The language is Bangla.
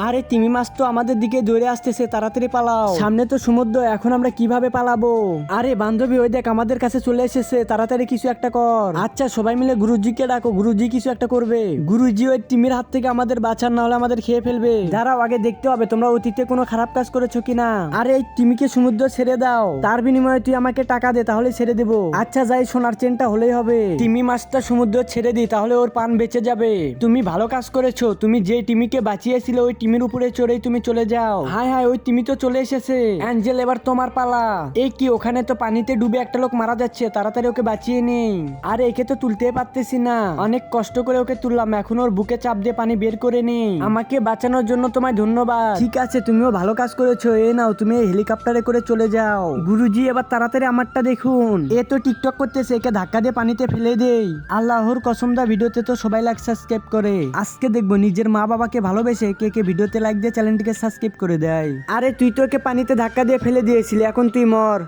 আরে তিমি মাছ তো আমাদের দিকে দৌড়ে আসতেছে, তাড়াতাড়ি পালাও, সামনে তো সমুদ্র, এখন আমরা কিভাবে পালাবো? আরে বান্ধবী, ওই দেখ আমাদের কাছে চলে এসেছে, তাড়াতাড়ি কিছু একটা কর। আচ্ছা সবাই মিলে গুরুজিকে ডাকো, গুরুজি কিছু একটা করবে। গুরুজি ওই তিমির হাত থেকে আমাদের বাঁচান, না হলে আমাদের খেয়ে ফেলবে। দাঁড়াও, আগে দেখতে হবে তোমরা অতীতে কোনো খারাপ কাজ করেছো কিনা। আরে এই তিমিকে সমুদ্র ছেড়ে দাও, তার বিনিময়ে তুই আমাকে টাকা দে, তাহলে ছেড়ে দেবো। আচ্ছা যাই, সোনার চেনটা হলেই হবে। তিমি মাছটা সমুদ্র ছেড়ে দিই, তাহলে ওর পান বেঁচে যাবে। তুমি ভালো কাজ করেছো, তুমি যে টিমিকে বাঁচিয়েছিলে ওই টিমির উপরে চড়েই তুমি চলে যাও। হায় হায়, ওই টিমি তো চলে এসেছে। অ্যাঞ্জেল, এবার তোমার পালা। এই কি, ওখানে তো পানিতে ডুবে একটা লোক মারা যাচ্ছে, তাড়াতাড়ি ওকে বাঁচিয়ে নেই। আরে একে তো তুলতে পারতেছি না, অনেক কষ্ট করে ওকে তুললাম, এখন ওর বুকে চাপ দিয়ে পানি বের করে নেই। আমাকে বাঁচানোর জন্য তোমায় ধন্যবাদ। ঠিক আছে, তুমিও ভালো কাজ করেছো। এ নাও, তুমি এই হেলিকপ্টারে করে চলে যাও। গুরুজি এবার তাড়াতাড়ি আমারটা দেখুন, এ তো টিকটক করতেছে, একে ধাক্কা দিয়ে পানিতে ফেলে দেই। আল্লাহর কসম দা, ভিডিওতে তো সবাই লাইক সাবস্ক্রাইব করে। আজকে দেখবো নিজের মা বাবাকে ভালোবেসে কে কে ভিডিওতে লাইক দিয়ে চ্যানেলটিকে সাবস্ক্রাইব করে দেয়। আরে তুই তো ওকে পানিতে ধাক্কা দিয়ে ফেলে দিয়েছিলি, এখন তুই মর।